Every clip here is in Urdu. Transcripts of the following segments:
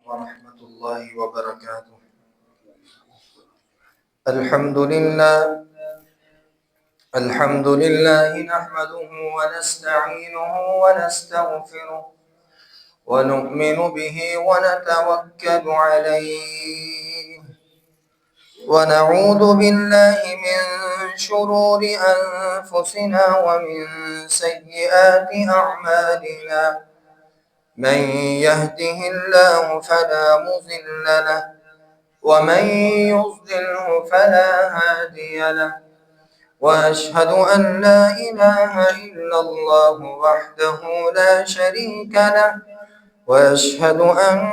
ورحمة الله وبركاته. الحمد لله نحمده ونستعينه ونستغفره ونؤمن به ونتوكل عليه ونعوذ بالله من شرور أنفسنا ومن سيئات أعمالنا. من يهده الله فلا مضل له ومن يضلله فلا هادي له، وأشهد أن لا إله إلا الله وحده لا شريك له، وأشهد أن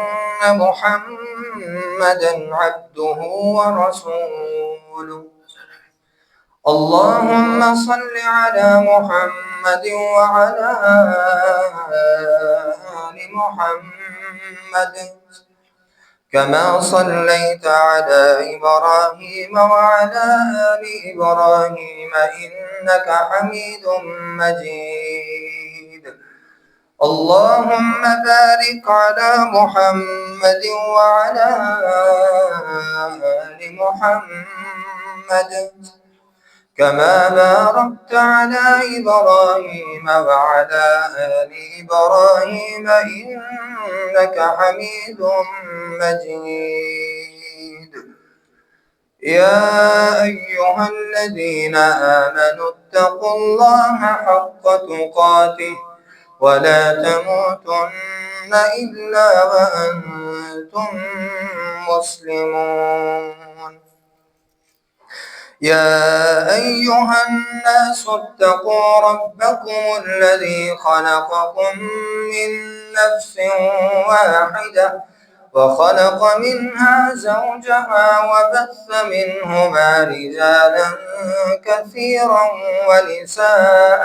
محمدا عبده ورسوله. اللهم صل على محمد وعلى آل محمد كما صليت على إبراهيم وعلى آل إبراهيم إنك حميد مجيد. اللهم بارك على محمد وعلى آل محمد كما باركت على إبراهيم وعلى آل إبراهيم إنك حميد مجيد. يا أيها الذين آمنوا اتقوا الله حق تقاته ولا تموتن إلا وأنتم مسلمون. يا أيها الناس اتقوا ربكم الذي خلقكم من نفس واحدة وخلق منها زوجها وبث منهما رجالا كثيرا ونساء،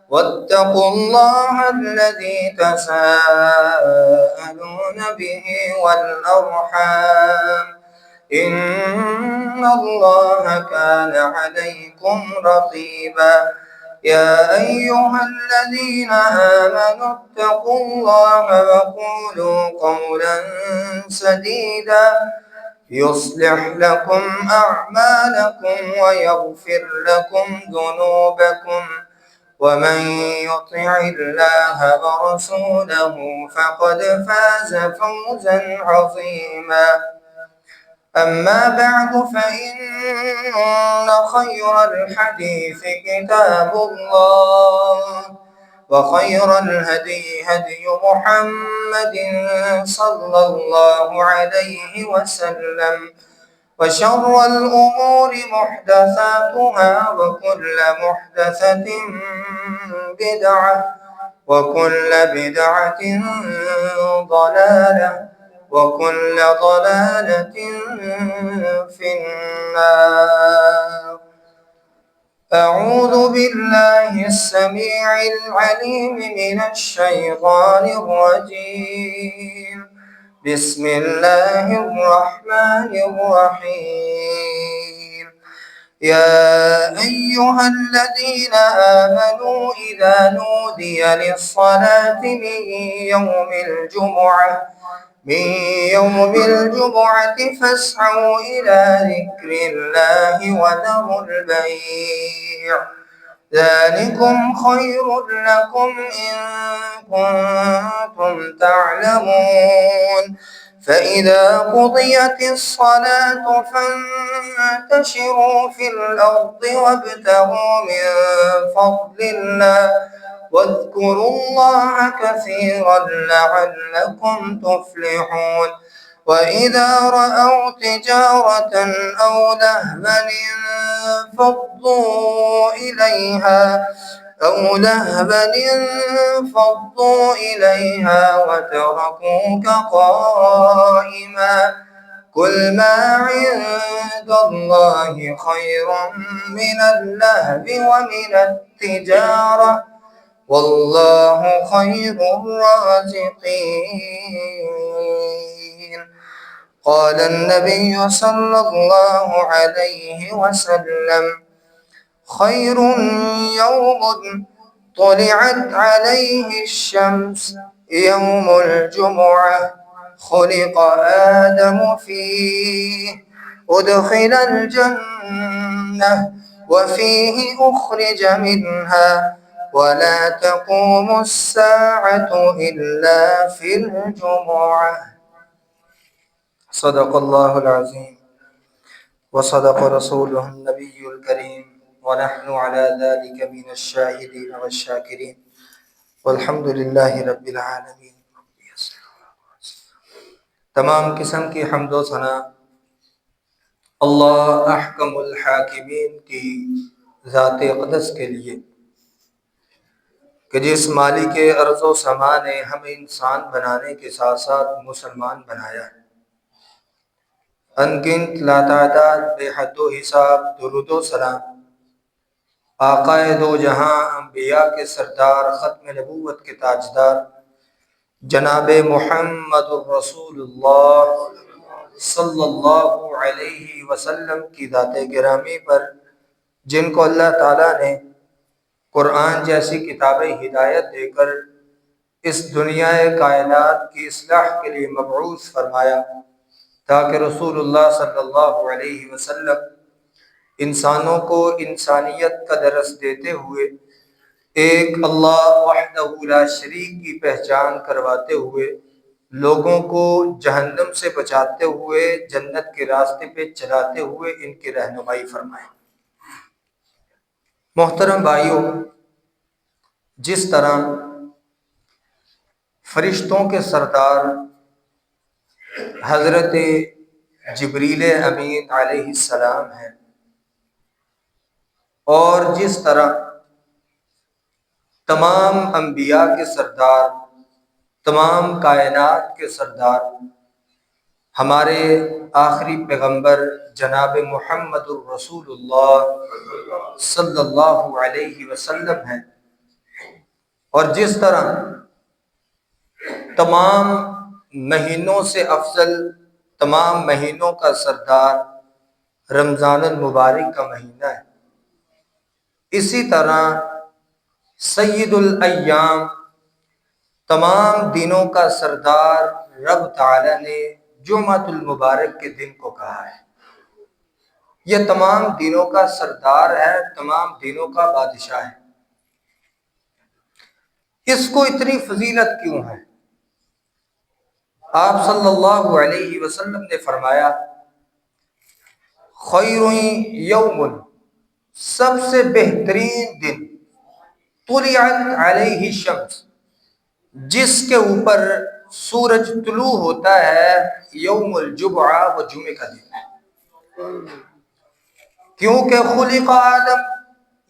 واتقوا الله الذي تساءلون به والأرحام إن الله كان عليكم رقيبا. يا أيها الذين آمنوا اتقوا الله وقولوا قولا سديدا يصلح لكم أعمالكم ويغفر لكم ذنوبكم، ومن يطع الله ورسوله فقد فاز فوزا عظيما. أما بعد فإن خير الحديث كتاب الله، وخير الهدي هدي محمد صلى الله عليه وسلم، وشر الأمور محدثاتها وكل محدثة بدعة وكل بدعة ضلالة وكل ضلالة في النار. أعوذ بالله السميع العليم من الشيطان الرجيم. بسم الله الرحمن الرحيم. يا أيها الذين آمنوا إذا نودي للصلاة من يوم الجمعة فاسعوا إلى ذكر الله وذروا البيع، ذلكم خير لكم إن كنتم تعلمون. فإذا قضيت الصلاة فانتشروا في الأرض وابتغوا من فضل الله واذكروا الله كثيرا لعلكم تفلحون. وإذا رأوا تجارة أو لهوا انفضوا إليها وتركوك قائما. قل ما عند الله خير من اللهو ومن التجارة والله خير الرازقين. قال النبي صلى الله عليه وسلم: خير يوم طلعت عليه الشمس يوم الجمعة، خلق آدم فيه أدخل الجنة وفيه أخرج منها ولا تقوم الساعة إلا في الجمعة. صدق الله العظيم وصدق رسوله النبي الكريم ونحن على ذلك من الشاهدين والشاكرين والحمد لله رب العالمين. تمام قسم کی حمد و ثنا اللہ احکم الحاکمین کی ذات اقدس کے لیے کہ جس مالک ارض و سما نے ہمیں انسان بنانے کے ساتھ ساتھ مسلمان بنایا ہے. انگنت لاتعداد بے حد و حساب درود و سلام آقائے دو جہاں انبیاء کے سردار ختم نبوت کے تاجدار جناب محمد الرسول اللہ صلی اللہ علیہ وسلم کی ذات گرامی پر، جن کو اللہ تعالیٰ نے قرآن جیسی کتاب ہدایت دے کر اس دنیا کائنات کی اصلاح کے لیے مبعوث فرمایا، تاکہ رسول اللہ صلی اللہ علیہ وسلم انسانوں کو انسانیت کا درس دیتے ہوئے ایک اللہ وحدہ لا شریک کی پہچان کرواتے ہوئے لوگوں کو جہنم سے بچاتے ہوئے جنت کے راستے پہ چلاتے ہوئے ان کی رہنمائی فرمائے. محترم بھائیوں، جس طرح فرشتوں کے سردار حضرت جبریل امین علیہ السلام ہیں، اور جس طرح تمام انبیاء کے سردار، تمام کائنات کے سردار ہمارے آخری پیغمبر جناب محمد الرسول اللہ صلی اللہ علیہ وسلم ہیں، اور جس طرح تمام مہینوں سے افضل، تمام مہینوں کا سردار رمضان المبارک کا مہینہ ہے، اسی طرح سید الایام، تمام دنوں کا سردار رب تعالی نے جمعۃ المبارک کے دن کو کہا ہے. یہ تمام دنوں کا سردار ہے، تمام دنوں کا بادشاہ ہے. اس کو اتنی فضیلت کیوں ہے؟ آپ صلی اللہ علیہ وسلم نے فرمایا خیر یوم، سب سے بہترین دن، طلعت علیہ الشمس، جس کے اوپر سورج طلوع ہوتا ہے، یوم الجمعہ، وہ جمعے کا دن ہے. کیونکہ خلق آدم،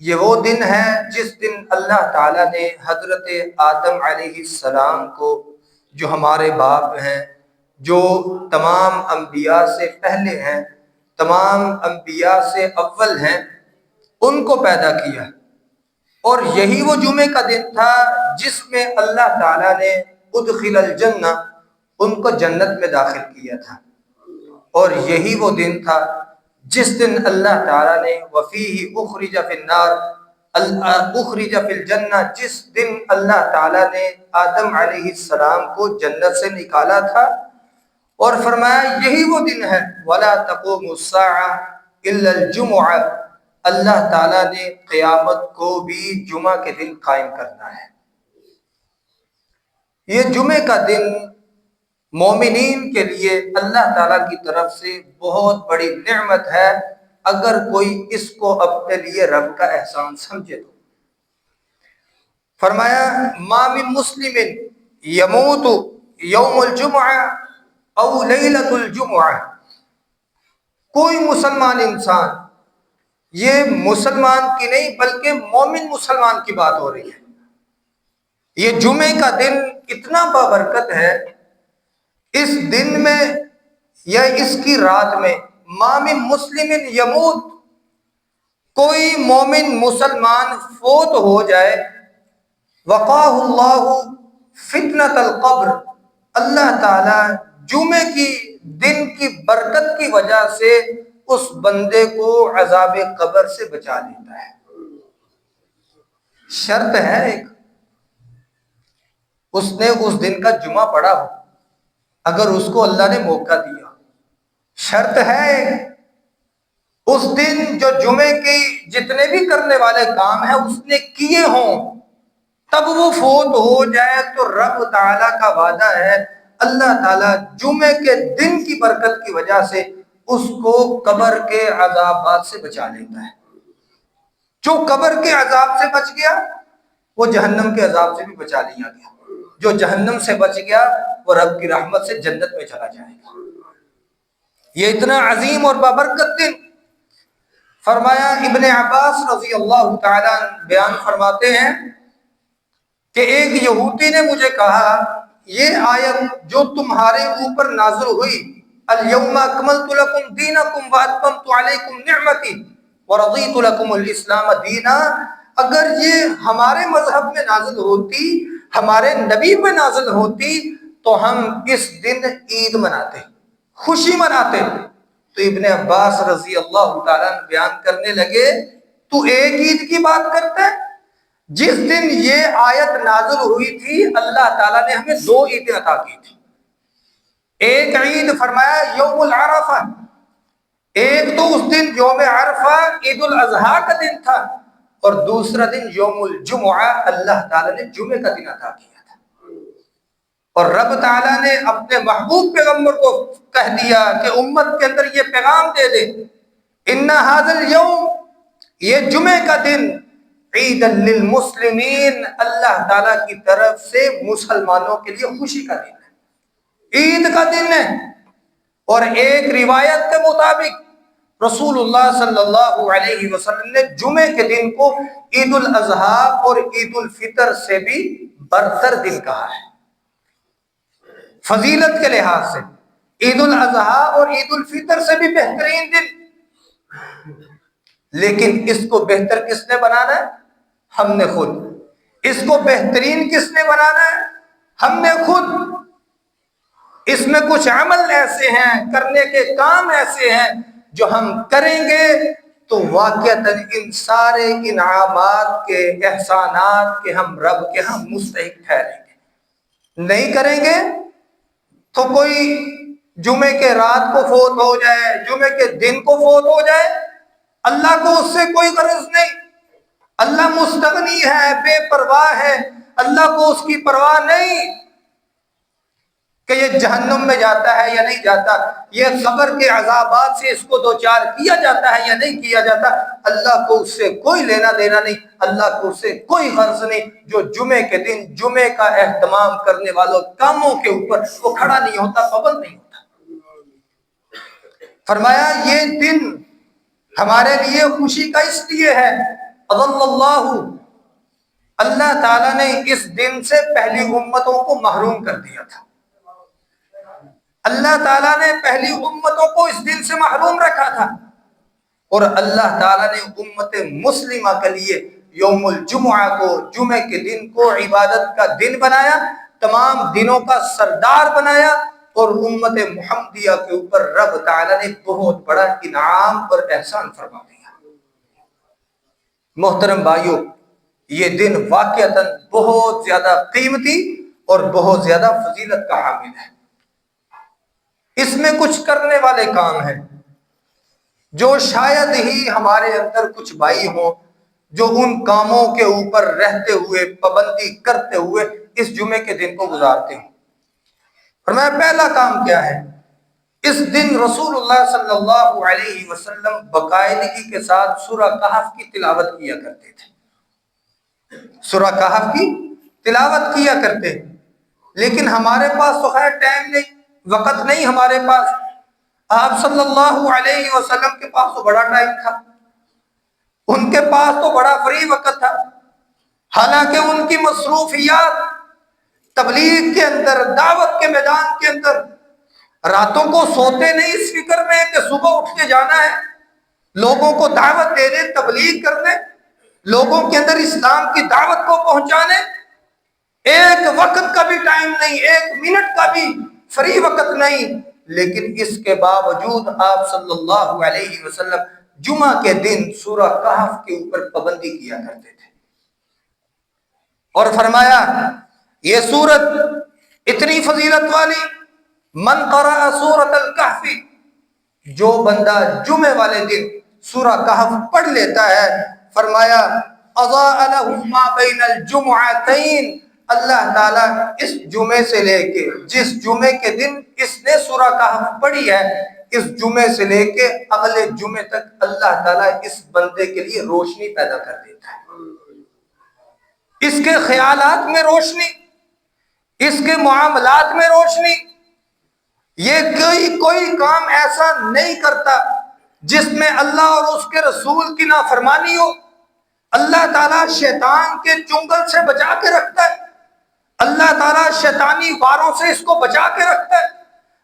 یہ وہ دن ہے جس دن اللہ تعالیٰ نے حضرت آدم علیہ السلام کو، جو ہمارے باپ ہیں، جو تمام انبیاء سے پہلے ہیں، تمام انبیاء سے اول ہیں، ان کو پیدا کیا. اور یہی وہ جمعے کا دن تھا جس میں اللہ تعالیٰ نے ادخل الجنہ، ان کو جنت میں داخل کیا تھا. اور یہی وہ دن تھا جس دن اللہ تعالیٰ نے وفیہ اخرج فی النار، اخرج فی الجنہ، جس دن اللہ تعالیٰ نے آدم علیہ السلام کو جنت سے نکالا تھا، اور فرمایا یہی وہ دن ہے وَلَا تَقُومُ السَّاعَةُ إِلَّا الْجُمُعَةُ، اللہ تعالیٰ نے قیامت کو بھی جمعہ کے دن قائم کرنا ہے. یہ جمعے کا دن مومنین کے لیے اللہ تعالیٰ کی طرف سے بہت بڑی نعمت ہے، اگر کوئی اس کو اپنے لیے رب کا احسان سمجھے تو. فرمایا ما من مسلم یموت یوم الجمعہ او لیلۃ الجمعہ، کوئی مسلمان انسان، یہ مسلمان کی نہیں بلکہ مومن مسلمان کی بات ہو رہی ہے، یہ جمعے کا دن اتنا بابرکت ہے، اس دن میں یا اس کی رات میں ما من مسلم یموت، کوئی مومن مسلمان فوت ہو جائے، وقاہ اللہ فتنۃ القبر، اللہ تعالی جمعے کی دن کی برکت کی وجہ سے اس بندے کو عذاب قبر سے بچا لیتا ہے. شرط ہے ایک، اس نے اس دن کا جمعہ پڑھا ہو. اگر اس کو اللہ نے موقع دیا. شرط ہے اس دن جو جمعے کی جتنے بھی کرنے والے کام ہیں اس نے کیے ہوں، تب وہ فوت ہو جائے تو رب تعالیٰ کا وعدہ ہے اللہ تعالیٰ جمعے کے دن کی برکت کی وجہ سے اس کو قبر کے عذابات سے بچا لیتا ہے. جو قبر کے عذاب سے بچ گیا وہ جہنم کے عذاب سے بھی بچا لیا گیا. جو جہنم سے بچ گیا وہ رب کی رحمت سے جنت میں چلا جائے گا. یہ اتنا عظیم اور بابرکت دن. فرمایا ابن عباس رضی اللہ تعالیٰ بیان فرماتے ہیں کہ ایک یہودی نے مجھے کہا یہ آیت جو تمہارے اوپر نازل ہوئی الیوم اکملت لکم دینکم واتممت علیکم نعمتی ورضیت لکم الاسلام دینا، اگر یہ ہمارے مذہب میں نازل ہوتی، ہمارے نبی میں نازل ہوتی تو ہم اس دن عید مناتے، خوشی مناتے. تو ابن عباس رضی اللہ تعالیٰ بیان کرنے لگے تو ایک عید کی بات کرتا ہے؟ جس دن یہ آیت نازل ہوئی تھی اللہ تعالیٰ نے ہمیں 2 عیدیں عطا کی تھی. ایک عید فرمایا یوم العرفہ، ایک تو اس دن یوم عرفہ عید الاضحیٰ کا دن تھا، اور دوسرا دن یوم الجمعہ اللہ تعالیٰ نے جمعے کا دن عطا کیا تھا. اور رب تعالیٰ نے اپنے محبوب پیغمبر کو کہہ دیا کہ امت کے اندر یہ پیغام دے دے ان ھذا الیوم، یہ جمعے کا دن عید للمسلمین، اللہ تعالیٰ کی طرف سے مسلمانوں کے لیے خوشی کا دن ہے، عید کا دن ہے. اور ایک روایت کے مطابق رسول اللہ صلی اللہ علیہ وسلم نے جمعے کے دن کو عید الاضحیٰ اور عید الفطر سے بھی برتر دن کہا ہے. فضیلت کے لحاظ سے عید الاضحیٰ اور عید الفطر سے بھی بہترین دن. لیکن اس کو بہتر کس نے بنانا ہے؟ ہم نے خود. اس کو بہترین کس نے بنانا ہے؟ ہم نے خود. اس میں کچھ عمل ایسے ہیں، کرنے کے کام ایسے ہیں جو ہم کریں گے تو واقعتاً ان سارے انعامات کے، احسانات کے ہم رب کے ہم مستحق ٹھہریں گے. نہیں کریں گے تو کوئی جمعے کے رات کو فوت ہو جائے، جمعے کے دن کو فوت ہو جائے، اللہ کو اس سے کوئی غرض نہیں. اللہ مستغنی ہے، بے پرواہ ہے. اللہ کو اس کی پرواہ نہیں کہ یہ جہنم میں جاتا ہے یا نہیں جاتا، یہ قبر کے عذابات سے اس کو دوچار کیا جاتا ہے یا نہیں کیا جاتا. اللہ کو اس سے کوئی لینا دینا نہیں، اللہ کو اس سے کوئی غرض نہیں. جو جمعے کے دن جمعے کا اہتمام کرنے والوں کاموں کے اوپر وہ کھڑا نہیں ہوتا، پابند نہیں ہوتا. فرمایا یہ دن ہمارے لیے خوشی کا اس لیے ہے اللہ تعالیٰ نے اس دن سے پہلی امتوں کو محروم کر دیا تھا. اللہ تعالیٰ نے پہلی امتوں کو اس دن سے محروم رکھا تھا، اور اللہ تعالیٰ نے امت مسلمہ کے لیے یوم الجمعہ کو، جمعے کے دن کو عبادت کا دن بنایا، تمام دنوں کا سردار بنایا. اور امت محمدیہ کے اوپر رب تعالیٰ نے بہت بڑا انعام اور احسان فرما دیا. محترم بھائیو، یہ دن واقعتاً بہت زیادہ قیمتی اور بہت زیادہ فضیلت کا حامل ہے. اس میں کچھ کرنے والے کام ہیں جو شاید ہی ہمارے اندر کچھ بھائی ہوں جو ان کاموں کے اوپر رہتے ہوئے، پابندی کرتے ہوئے اس جمعے کے دن کو گزارتے ہیں. فرمایا پہلا کام کیا ہے؟ اس دن رسول اللہ صلی اللہ علیہ وسلم باقاعدگی کے ساتھ سورہ کہف کی تلاوت کیا کرتے تھے. سورہ کہف کی تلاوت کیا کرتے، لیکن ہمارے پاس تو خیر ٹائم نہیں، وقت نہیں ہمارے پاس. آپ صلی اللہ علیہ وسلم کے پاس تو بڑا ٹائم تھا، ان کے پاس تو بڑا فری وقت تھا. حالانکہ ان کی مصروفیات تبلیغ کے اندر، دعوت کے میدان کے اندر، راتوں کو سوتے نہیں اس فکر میں کہ صبح اٹھ کے جانا ہے، لوگوں کو دعوت دینے، تبلیغ کرنے، لوگوں کے اندر اسلام کی دعوت کو پہنچانے. ایک وقت کا بھی ٹائم نہیں، ایک منٹ کا بھی فری وقت نہیں. لیکن اس کے باوجود آپ صلی اللہ علیہ وسلم جمعہ کے دن سورہ کہف کے اوپر پابندی کیا کرتے تھے، اور فرمایا یہ سورت اتنی فضیلت والی، من قرأ سورۃ الکہف، جو بندہ جمعے والے دن سورہ کہف پڑھ لیتا ہے، فرمایا اضاء له ما بین الجمعتین، اللہ تعالیٰ اس جمعے سے لے کے، جس جمعے کے دن اس نے سورہ کہف پڑھی ہے، اس جمعے سے لے کے اگلے جمعے تک اللہ تعالیٰ اس بندے کے لیے روشنی پیدا کر دیتا ہے، اس کے خیالات میں روشنی، اس کے معاملات میں روشنی۔ یہ کوئی کام ایسا نہیں کرتا جس میں اللہ اور اس کے رسول کی نافرمانی ہو۔ اللہ تعالیٰ شیطان کے چنگل سے بچا کے رکھتا ہے، اللہ تعالیٰ شیطانی واروں سے اس کو بچا کے رکھتا ہے،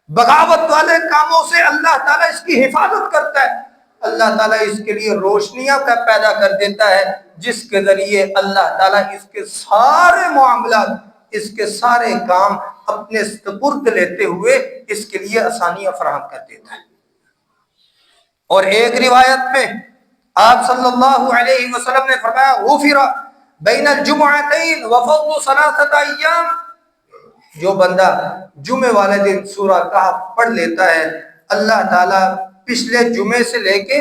بغاوت والے کاموں سے اللہ تعالیٰ اس کی حفاظت کرتا ہے۔ اللہ تعالیٰ اس کے لیے روشنیاں کا پیدا کر دیتا ہے، جس کے ذریعے اللہ تعالیٰ اس کے سارے معاملات، اس کے سارے کام اپنے سپرد لیتے ہوئے اس کے لیے آسانیاں فراہم کر دیتا ہے۔ اور ایک روایت میں آپ صلی اللہ علیہ وسلم نے فرمایا غفر بین الجمعتین وفضل ثلاثۃ ایام، جو بندہ جمعے والے دن سورہ کہف پڑھ لیتا ہے، اللہ تعالیٰ پچھلے جمعے سے لے کے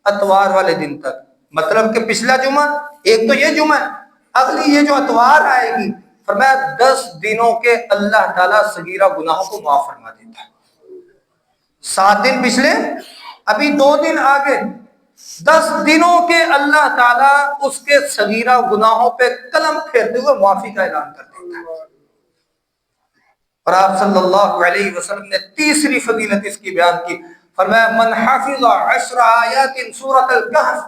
اتوار والے دن تک، مطلب کہ پچھلا جمعہ، ایک تو یہ جمعہ، اگلی یہ جو اتوار آئے گی، فرمایا 10 دنوں کے اللہ تعالیٰ صغیرہ گناہوں کو معاف فرما دیتا ہے۔ 7 دن پچھلے، ابھی 2 دن آگے، 10 دنوں کے اللہ تعالیٰ اس کے صغیرہ گناہوں پہ قلم پھیرتے ہوئے معافی کا اعلان کر دیتا ہے۔ اور آپ صلی اللہ علیہ وسلم نے تیسری فضیلت اس کی بیان کی، فرمایا من حافظ 10 آیات سورۃ الکہف،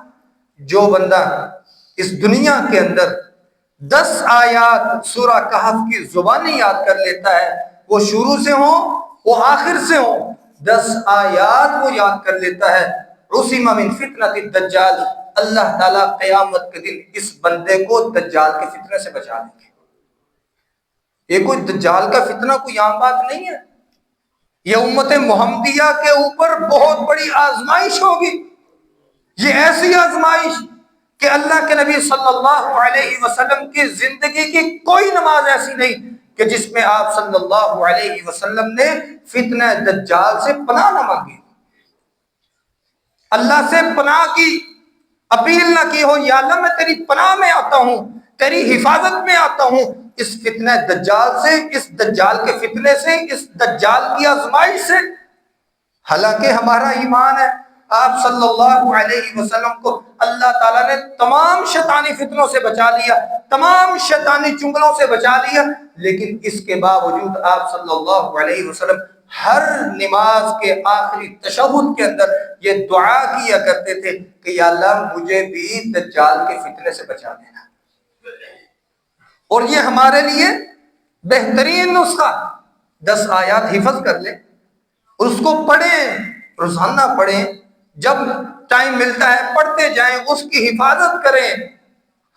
جو بندہ اس دنیا کے اندر 10 آیات سورہ کہف کی زبانی یاد کر لیتا ہے، وہ شروع سے ہوں وہ آخر سے ہوں، 10 آیات وہ یاد کر لیتا ہے، عصم من فتنۃ الدجال، اللہ تعالیٰ قیامت کے دن اس بندے کو دجال کے فتنے سے بچا لیں گے۔ یہ کوئی دجال کا فتنہ کوئی عام بات نہیں ہے، یہ امت محمدیہ کے اوپر بہت بڑی آزمائش ہوگی۔ یہ ایسی آزمائش کہ اللہ کے نبی صلی اللہ علیہ وسلم کی زندگی کی کوئی نماز ایسی نہیں کہ جس میں آپ صلی اللہ علیہ وسلم نے فتنہ دجال سے پناہ نہ مانگی، اللہ سے پناہ کی اپیل نہ کی ہو، یا اللہ میں تیری پناہ میں آتا ہوں، تیری حفاظت میں آتا ہوں اس فتنہ دجال سے، اس دجال کے فتنے سے، اس دجال کی آزمائش سے۔ حالانکہ ہمارا ایمان ہے آپ صلی اللہ علیہ وسلم کو اللہ تعالیٰ نے تمام شیطانی فتنوں سے بچا لیا، تمام شیطانی چنگلوں سے بچا لیا، لیکن اس کے باوجود آپ صلی اللہ علیہ وسلم ہر نماز کے آخری تشہد کے اندر یہ دعا کیا کرتے تھے کہ یا اللہ مجھے بھی دجال کے فتنے سے بچا دینا۔ اور یہ ہمارے لیے بہترین نسخہ، 10 آیات حفظ کر لیں، اس کو پڑھیں، روزانہ پڑھیں، جب ٹائم ملتا ہے پڑھتے جائیں، اس کی حفاظت کریں،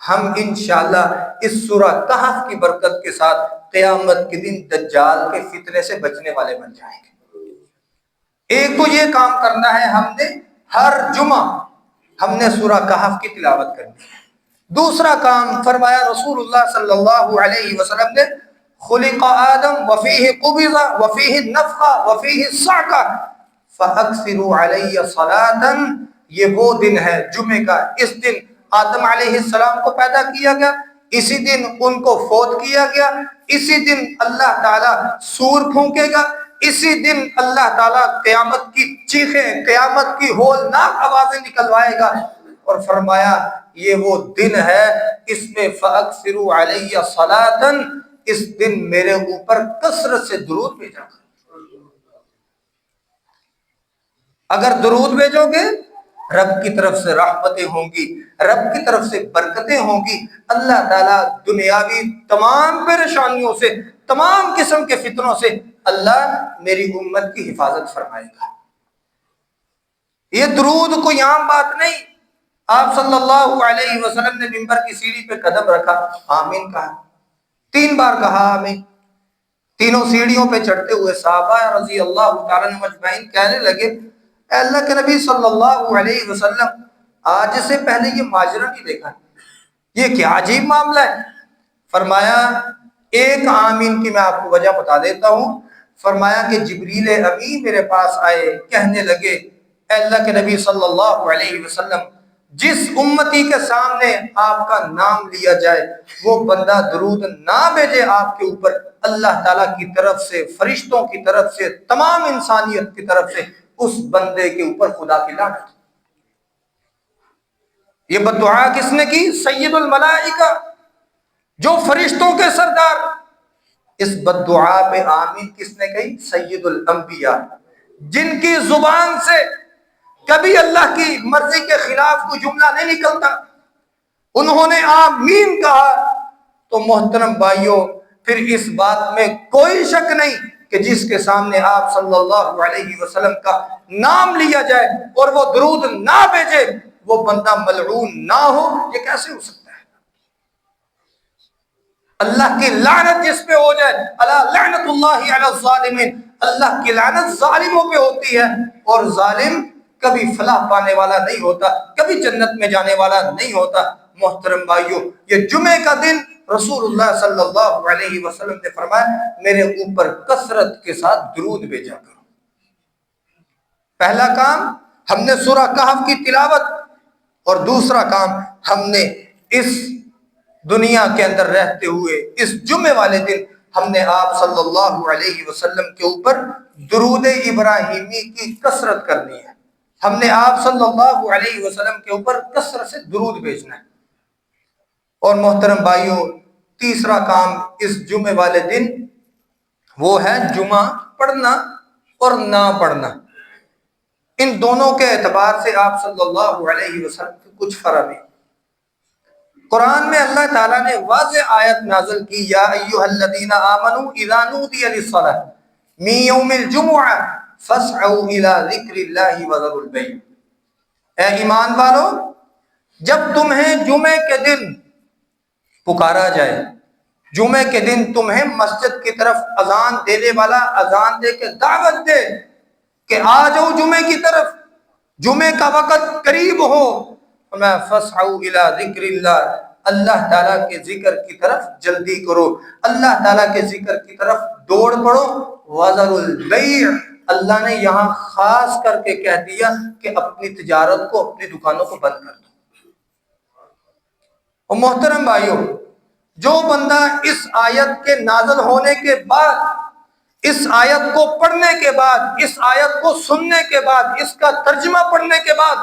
ہم انشاءاللہ اس سورہ کہف کی برکت کے ساتھ قیامت کے دن دجال کے فتنے سے بچنے والے بن جائیں گے۔ ایک تو یہ کام کرنا ہے، ہم نے ہر جمعہ ہم نے سورہ کہف کی تلاوت کرنی ہے۔ دوسرا کام فرمایا رسول اللہ صلی اللہ علیہ وسلم نے، خلق آدم وفیہ قبض وفیہ نفخ وفیہ صعق فاکثروا علی صلاۃ، یہ وہ دن ہے جمعے کا، اس دن آدم علیہ السلام کو پیدا کیا گیا، اسی دن ان کو فوت کیا گیا، اسی دن اللہ تعالیٰ سور پھونکے گا، اسی دن اللہ تعالیٰ قیامت کی چیخیں، قیامت کی ہولناک آوازیں نکلوائے گا، اور فرمایا یہ وہ دن ہے اس میں فاکثروا علی صلاۃ، اس دن میرے اوپر کثرت سے درود بھیجا کرو۔ اگر درود بھیجو گے رب کی طرف سے رحمتیں ہوں گی، رب کی طرف سے برکتیں ہوں گی، اللہ تعالیٰ دنیاوی تمام پریشانیوں سے، تمام قسم کے فتنوں سے اللہ میری امت کی حفاظت فرمائے گا۔ یہ درود کوئی عام بات نہیں۔ آپ صلی اللہ علیہ وسلم نے منبر کی سیڑھی پہ قدم رکھا، آمین کہا، 3 بار کہا آمین۔ تینوں سیڑھیوں پہ چڑھتے ہوئے صحابہ رضی اللہ تعالیٰ مجمعین کہنے لگے، اے اللہ کے نبی صلی اللہ علیہ وسلم، آج سے پہلے یہ ماجرا نہیں دیکھا، یہ کیا عجیب معاملہ ہے؟ فرمایا ایک آمین کی میں آپ کو وجہ بتا دیتا ہوں۔ فرمایا کہ جبریل امین میرے پاس آئے، کہنے لگے اے اللہ کے نبی صلی اللہ علیہ وسلم، جس امتی کے سامنے آپ کا نام لیا جائے وہ بندہ درود نہ بھیجے آپ کے اوپر، اللہ تعالیٰ کی طرف سے، فرشتوں کی طرف سے، تمام انسانیت کی طرف سے اس بندے کے اوپر خدا کی لعنت۔ یہ بددعا کس نے کی؟ سید الملائکہ، جو فرشتوں کے سردار۔ اس بددعا پہ آمین کس نے کہی؟ سید الانبیاء، جن کی زبان سے کبھی اللہ کی مرضی کے خلاف کوئی جملہ نہیں نکلتا، انہوں نے آمین کہا۔ تو محترم بھائیوں، پھر اس بات میں کوئی شک نہیں کہ جس کے سامنے آپ صلی اللہ علیہ وسلم کا نام لیا جائے اور وہ درود نہ بھیجے، وہ بندہ ملعون نہ ہو، یہ کیسے ہو سکتا ہے؟ اللہ کی لعنت جس پہ ہو جائے، الا لعنت اللہ علی الظالمین، اللہ کی لعنت ظالموں پہ ہوتی ہے، اور ظالم کبھی فلاح پانے والا نہیں ہوتا، کبھی جنت میں جانے والا نہیں ہوتا۔ محترم بھائیوں، یہ جمعے کا دن رسول اللہ صلی اللہ علیہ وسلم نے فرمایا میرے اوپر کثرت کے ساتھ درود بھیجا کرو۔ پہلا کام ہم نے سورہ کہف کی تلاوت، اور دوسرا کام ہم نے اس دنیا کے اندر رہتے ہوئے اس جمعے والے دن ہم نے آپ صلی اللہ علیہ وسلم کے اوپر درود ابراہیمی کی کثرت کرنی ہے۔ ہم نے آپ صلی اللہ علیہ وسلم کے اوپر کثرت سے درود بھیجنا ہے۔ اور محترم بھائیوں، تیسرا کام اس جمعے والے دن وہ ہے جمعہ پڑھنا اور نہ پڑھنا۔ ان دونوں کے اعتبار سے آپ صلی اللہ علیہ وسلم کی کچھ فرق ہے۔ قرآن میں اللہ تعالیٰ نے واضح آیت نازل کی، یا ایھا الذین آمنوا اذا نودی للصلاۃ من یوم الجمعہ فاسعوا الی ذکر اللہ وذروا البیع۔ اے ایمان والو، جب تمہیں جمعے کے دن پکارا جائے، جمعے کے دن تمہیں مسجد کی طرف اذان دینے والا اذان دے کے دعوت دے کہ آ جاؤ جمعے کی طرف، جمعے کا وقت قریب ہو، فَاسْعَوْا إِلَىٰ ذِكْرِ اللَّهِ، اللہ تعالیٰ کے ذکر کی طرف جلدی کرو، اللہ تعالیٰ کے ذکر کی طرف دوڑ پڑو۔ وَذَرُوا الْبَيْعَ، اللہ نے یہاں خاص کر کے کہہ دیا کہ اپنی تجارت کو، اپنی دکانوں کو بند کر دو۔ اور محترم بھائیوں، جو بندہ اس آیت کے نازل ہونے کے بعد، اس آیت کو پڑھنے کے بعد، اس آیت کو سننے کے بعد، اس کا ترجمہ پڑھنے کے بعد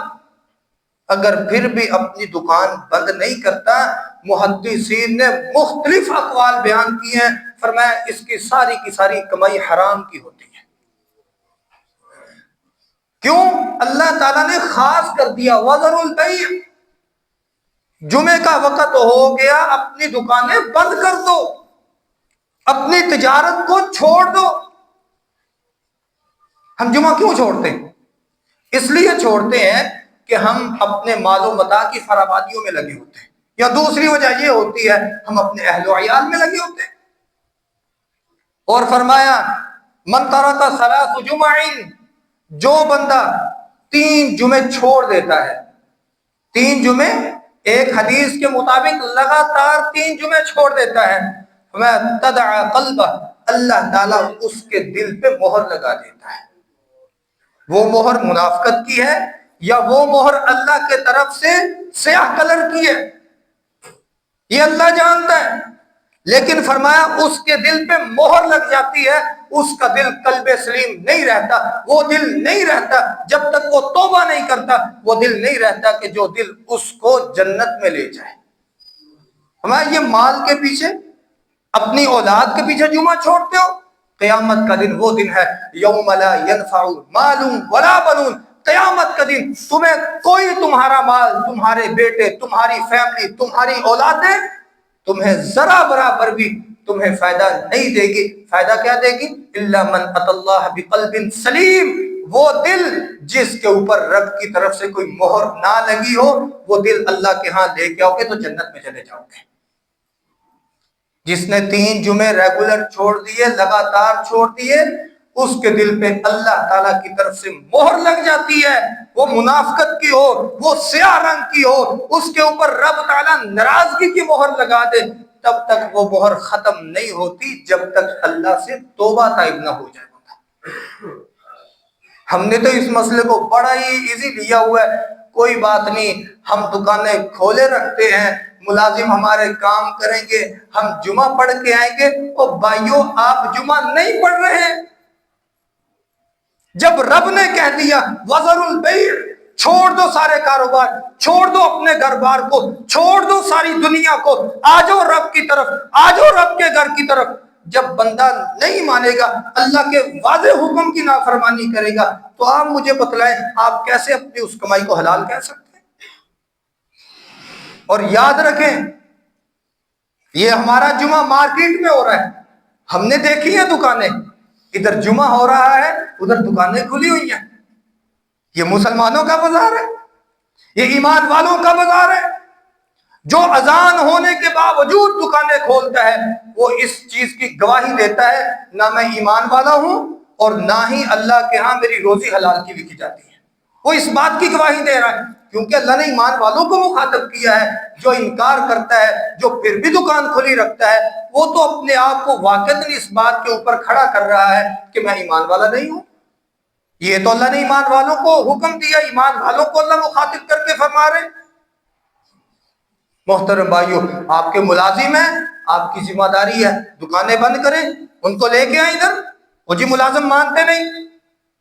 اگر پھر بھی اپنی دکان بند نہیں کرتا، محدثین نے مختلف اقوال بیان کیے ہیں، فرمایا اس کی ساری کمائی حرام کی ہوتی ہے۔ کیوں؟ اللہ تعالیٰ نے خاص کر دیا وَذَرُوا الْبَيْعَ، جمعے کا وقت ہو گیا، اپنی دکانیں بند کر دو، اپنی تجارت کو چھوڑ دو۔ ہم جمعہ کیوں چھوڑتے ہیں؟ اس لیے چھوڑتے ہیں کہ ہم اپنے مال و متاع کی برآمدیوں میں لگے ہوتے ہیں، یا دوسری وجہ یہ ہوتی ہے ہم اپنے اہل و عیال میں لگے ہوتے ہیں۔ اور فرمایا من ترک ثلاث جمع، جو بندہ 3 جمعے چھوڑ دیتا ہے، 3 جمعے ایک حدیث کے مطابق لگاتار 3 جمعے چھوڑ دیتا ہے، تدعى قلبہ، اللہ تعالیٰ اس کے دل پہ مہر لگا دیتا ہے۔ وہ مہر منافقت کی ہے یا وہ مہر اللہ کے طرف سے سیاہ کلر کی ہے، یہ اللہ جانتا ہے، لیکن فرمایا اس کے دل پہ مہر لگ جاتی ہے، اس کا دل قلب سلیم نہیں رہتا، وہ دل نہیں رہتا جب تک وہ توبہ نہیں کرتا، وہ دل نہیں رہتا کہ جو دل اس کو جنت میں لے جائے۔ فرمایا یہ مال کے پیچھے، اپنی اولاد کے پیچھے جمعہ چھوڑتے ہو، قیامت کا دن وہ دن ہے یوم لا ینفع مال ولا بنون، قیامت کا دن تمہیں کوئی تمہارا مال، تمہارے بیٹے، تمہاری فیملی، تمہاری اولادیں تمہیں ذرا برابر بھی تمہیں فائدہ نہیں دے گی۔ فائدہ کیا دے گی؟ الا من اتى اللہ بقلب سلیم، وہ دل جس کے اوپر رب کی طرف سے کوئی مہر نہ لگی ہو، وہ دل اللہ کے ہاں لے کے آؤ گے تو جنت میں چلے جاؤ گے۔ جس نے 3 جمعے ریگولر چھوڑ دیے، لگاتار چھوڑ دیے، اس کے دل پہ اللہ تعالیٰ کی طرف سے مہر لگ جاتی ہے، وہ منافقت کی ہو، وہ سیاہ رنگ کی ہو، اس کے اوپر رب تعالیٰ ناراضگی کی مہر لگا دے۔ تب تک وہ مہر ختم نہیں ہوتی جب تک اللہ سے توبہ طائب نہ ہو جائے. ہم نے تو اس مسئلے کو بڑا ہی ایزی لیا ہوا ہے. کوئی بات نہیں، ہم دکانیں کھولے رکھتے ہیں، ملازم ہمارے کام کریں گے، ہم جمعہ پڑھ کے آئیں گے. اور بھائیوں آپ جمعہ نہیں پڑھ رہے ہیں. جب رب نے کہہ دیا وَذَرُوا الْبَيْعَ، چھوڑ دو سارے کاروبار، چھوڑ دو اپنے گھر بار کو، چھوڑ دو ساری دنیا کو، آ جاؤ رب کی طرف، آ جاؤ رب کے گھر کی طرف. جب بندہ نہیں مانے گا، اللہ کے واضح حکم کی نافرمانی کرے گا، تو آپ مجھے بتلائیں آپ کیسے اپنی اس کمائی کو حلال کہہ سکتے ہیں؟ اور یاد رکھیں یہ ہمارا جمعہ مارکیٹ میں ہو رہا ہے. ہم نے دیکھی ہیں دکانیں، ادھر جمعہ ہو رہا ہے ادھر دکانیں کھلی ہوئی ہیں. یہ مسلمانوں کا بازار ہے، یہ ایمان والوں کا بازار ہے. جو اذان ہونے کے باوجود دکانیں کھولتا ہے وہ اس چیز کی گواہی دیتا ہے نہ میں ایمان والا ہوں اور نہ ہی اللہ کے ہاں میری روزی حلال کی لکھی جاتی ہے. وہ اس بات کی گواہی دے رہا ہے کیونکہ اللہ نے ایمان والوں کو مخاطب کیا ہے. جو انکار کرتا ہے، جو پھر بھی دکان کھلی رکھتا ہے، وہ تو اپنے آپ کو واقعتاً اس بات کے اوپر کھڑا کر رہا ہے کہ میں ایمان والا نہیں ہوں. یہ تو اللہ نے ایمان والوں کو حکم دیا، ایمان والوں کو اللہ مخاطب کر کے فرما رہے. محترم بھائیوں، آپ کے ملازم ہیں، آپ کی ذمہ داری ہے دکانیں بند کریں، ان کو لے کے آئیں ادھر. وہ جی ملازم مانتے نہیں،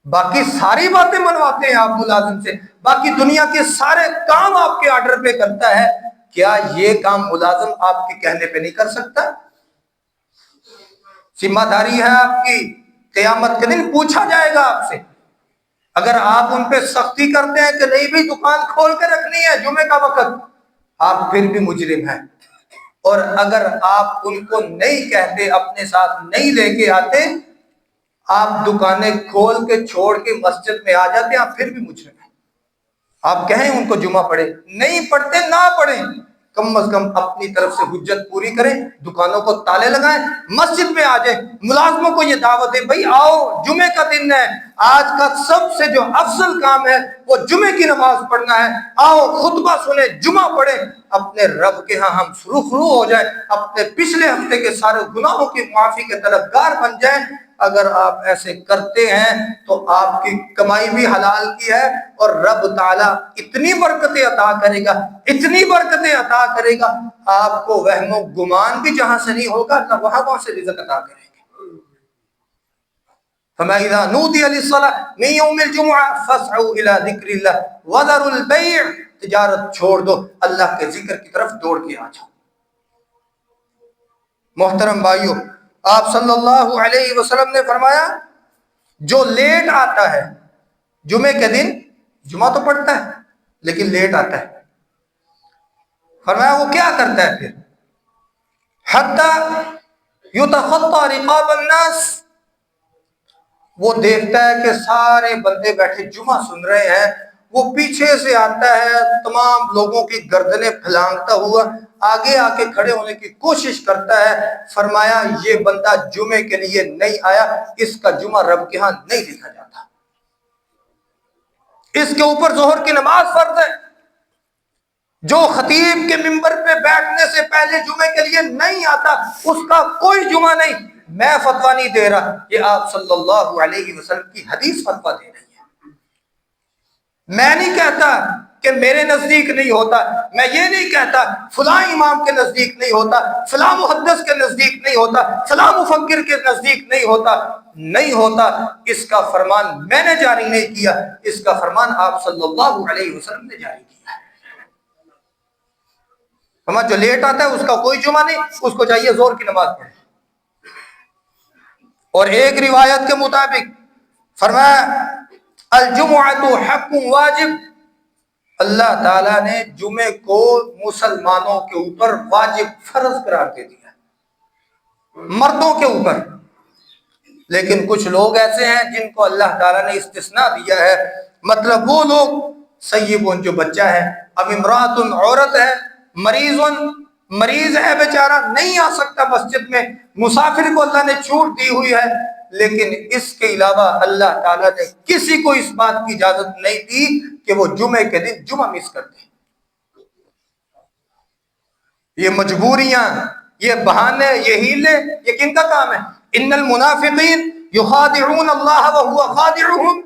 باقی ساری باتیں منواتے ہیں آپ ملازم سے، باقی دنیا کے سارے کام آپ کے آرڈر پہ کرتا ہے. کیا یہ کام ملازم آپ کے کہنے پہ نہیں کر سکتا؟ ذمہ داری ہے آپ کی، قیامت کے دن پوچھا جائے گا آپ سے. اگر آپ ان پہ سختی کرتے ہیں کہ نہیں بھی دکان کھول کے رکھنی ہے جمعے کا وقت، آپ پھر بھی مجرم ہیں. اور اگر آپ ان کو نہیں کہتے، اپنے ساتھ نہیں لے کے آتے، آپ دکانیں کھول کے چھوڑ کے مسجد میں آ جاتے ہیں، آپ پھر بھی مجرم ہیں. آپ کہیں ان کو جمعہ پڑھے، نہیں پڑھتے نہ پڑھیں، کم از کم اپنی طرف سے حجت پوری کریں، دکانوں کو تالے لگائیں، مسجد میں آ جائیں. ملازموں کو یہ دعوت دیں بھائی آؤ جمعے کا دن ہے، آج کا سب سے جو افضل کام ہے وہ جمعے کی نماز پڑھنا ہے، آؤ خطبہ سنیں، جمعہ پڑھیں، اپنے رب کے ہاں ہم سرخرو ہو جائیں، اپنے پچھلے ہفتے کے سارے گناہوں کی معافی کے طلبگار بن جائیں. اگر آپ ایسے کرتے ہیں تو آپ کی کمائی بھی حلال کی ہے اور رب تعالیٰ اتنی برکتیں عطا کرے گا، اتنی برکتیں عطا کرے گا، آپ کو وہم و گمان بھی جہاں سے نہیں ہوگا نہ وہاں سے رزق عطا کرے گا. فَمَا نُودِيَ لِلصَّلَاةِ مِن يَوْمِ الْجُمُعَةِ فَاسْعَوْا إِلَىٰ ذِكْرِ اللَّهِ وَذَرُوا الْبَيْعَ، تجارت چھوڑ دو، اللہ کے ذکر کی طرف دوڑ کے آ جاؤ. محترم بھائیوں، آپ صلی اللہ علیہ وسلم نے فرمایا جو لیٹ آتا ہے جمعے کے دن، جمعہ تو پڑھتا ہے لیکن لیٹ آتا ہے، فرمایا وہ کیا کرتا ہے پھر؟ حتی یتخطی رقاب الناس، وہ دیکھتا ہے کہ سارے بندے بیٹھے جمعہ سن رہے ہیں، وہ پیچھے سے آتا ہے تمام لوگوں کی گردنیں پھلانگتا ہوا آگے آ کے کھڑے ہونے کی کوشش کرتا ہے. فرمایا یہ بندہ جمعے کے لیے نہیں آیا، اس کا جمعہ رب کے ہاں نہیں لکھا جاتا. اس کے اوپر ظہر کی نماز فرض ہے. جو خطیب کے منبر پہ بیٹھنے سے پہلے جمعے کے لیے نہیں آتا اس کا کوئی جمعہ نہیں. میں فتویٰ نہیں دے رہا، یہ آپ صلی اللہ علیہ وسلم کی حدیث فتویٰ دے رہی ہے. میں نہیں کہتا کہ میرے نزدیک نہیں ہوتا، میں یہ نہیں کہتا فلاں امام کے نزدیک نہیں ہوتا، فلاں محدث کے نزدیک نہیں ہوتا، فلاں مفکر کے نزدیک نہیں ہوتا. نہیں ہوتا، اس کا فرمان میں نے جاری نہیں کیا، اس کا فرمان آپ صلی اللہ علیہ وسلم نے جاری کیا ہے. ہمارا جو لیٹ آتا ہے اس کا کوئی جمعہ نہیں، اس کو چاہیے زور کی نماز پڑھے. اور ایک روایت کے مطابق فرمایا الجمعۃ حق واجب، اللہ تعالیٰ نے جمعے کو مسلمانوں کے اوپر واجب فرض قرار دے دیا، مردوں کے اوپر. لیکن کچھ لوگ ایسے ہیں جن کو اللہ تعالیٰ نے استثناء دیا ہے، مطلب وہ لوگ سیبون جو بچہ ہے، اب امرات عورت ہے، مریض ہے بیچارہ نہیں آ سکتا مسجد میں، مسافر کو اللہ نے چھوٹ دی ہوئی ہے. لیکن اس کے علاوہ اللہ تعالیٰ نے کسی کو اس بات کی اجازت نہیں دی کہ وہ جمعے کے دن جمعہ مس کر دیں. یہ مجبوریاں یہ بہانے، یہ ہیلے، یہ کن کا کام ہے؟ ان المنافقین یخادعون اللہ وہو خادعہم،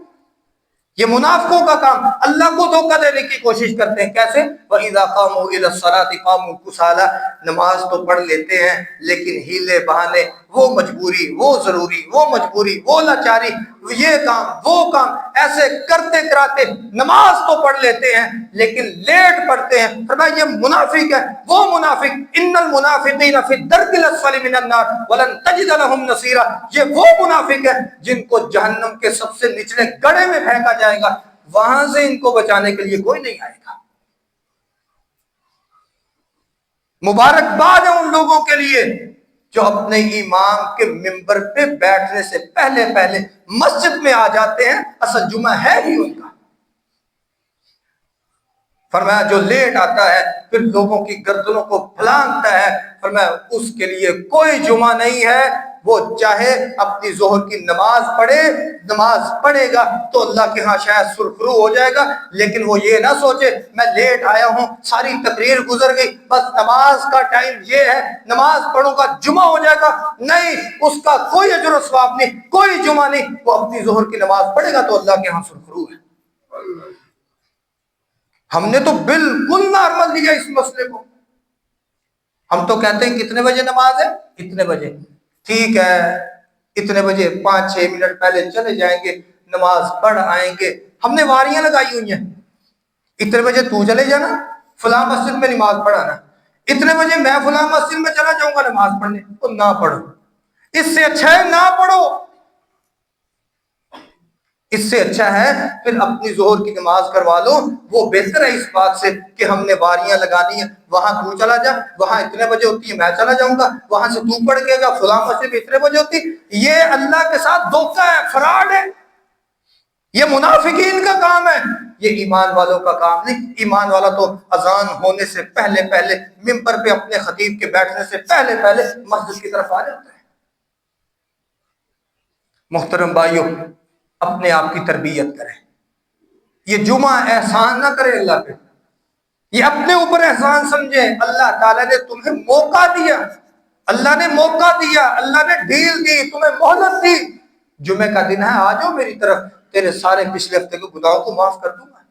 یہ منافقوں کا کام، اللہ کو دھوکہ دینے کی کوشش کرتے ہیں۔ کیسے؟ وَإِذَا قَامُوا إِلَى الصَّلَاةِ قَامُوا كُسَالَىٰ، نماز تو پڑھ لیتے ہیں لیکن ہیلے بہانے، وہ مجبوری، وہ ضروری، وہ مجبوری، وہ لاچاری، یہ کام، وہ کام، ایسے کرتے کراتے نماز تو پڑھ لیتے ہیں لیکن لیٹ پڑھتے ہیں۔ فرمایا یہ منافق ہے، وہ منافق، ان المنافقین فی الدرک الاسفل من النار ولن تجد لهم نصیرا، یہ وہ منافق ہے جن کو جہنم کے سب سے نچلے گڑھے میں پھینکا جائے گا، وہاں سے ان کو بچانے کے لیے کوئی نہیں آئے گا۔ مبارکباد ہے ان لوگوں کے لیے جو اپنے امام کے منبر پہ بیٹھنے سے پہلے پہلے مسجد میں آ جاتے ہیں، اصل جمعہ ہے ہی ان کا۔ فرمایا جو لیٹ آتا ہے پھر لوگوں کی گردنوں کو پھلانگتا ہے، فرمایا اس کے لیے کوئی جمعہ نہیں ہے، وہ چاہے اپنی ظہر کی نماز پڑھے، نماز پڑھے گا تو اللہ کے ہاں شاید سرخرو ہو جائے گا، لیکن وہ یہ نہ سوچے میں لیٹ آیا ہوں، ساری تقریر گزر گئی، بس نماز کا ٹائم یہ ہے، نماز پڑھوں گا جمعہ ہو جائے گا، نہیں، اس کا کوئی اجر و ثواب نہیں، کوئی جمعہ نہیں، وہ اپنی ظہر کی نماز پڑھے گا تو اللہ کے ہاں سرخرو ہے۔ ہم نے تو بالکل نارمل لیا اس مسئلے کو، ہم تو کہتے ہیں کتنے بجے نماز ہے؟ اتنے بجے، ٹھیک ہے، اتنے بجے 5-6 منٹ پہلے چلے جائیں گے، نماز پڑھ آئیں گے۔ ہم نے واریاں لگائی ہوئی ہیں، اتنے بجے تو چلے جانا فلاں مسجد میں نماز پڑھانا، اتنے بجے میں فلاں مسجد میں چلا جاؤں گا نماز پڑھنے، تو نہ پڑھو، اس سے اچھا ہے نہ پڑھو، اس سے اچھا ہے پھر اپنی ظہر کی نماز کروا لو، وہ بہتر ہے اس بات سے کہ ہم نے واریاں لگانی ہیں، وہاں تو چلا جا، وہاں اتنے بجے ہوتی ہے میں چلا جاؤں گا، وہاں سے تو پڑھ کے گا فلاں مسجد اتنے بجے ہوتی، یہ اللہ کے ساتھ دھوکہ ہے، فراڈ ہے، یہ منافقین کا کام ہے، یہ ایمان والوں کا کام نہیں۔ ایمان والا تو اذان ہونے سے پہلے پہلے منبر پہ اپنے خطیب کے بیٹھنے سے پہلے پہلے مسجد کی طرف آ جاتا ہے۔ محترم بھائیوں، اپنے آپ کی تربیت کریں، یہ جمعہ احسان نہ کرے اللہ پہ، یہ اپنے اوپر احسان سمجھیں، اللہ تعالیٰ نے تمہیں موقع دیا، اللہ نے موقع دیا، اللہ نے ڈھیل دی، تمہیں مہلت دی، جمعہ کا دن ہے آ جاؤ میری طرف، تیرے سارے پچھلے ہفتے کے گناہوں کو معاف کر دوں گا،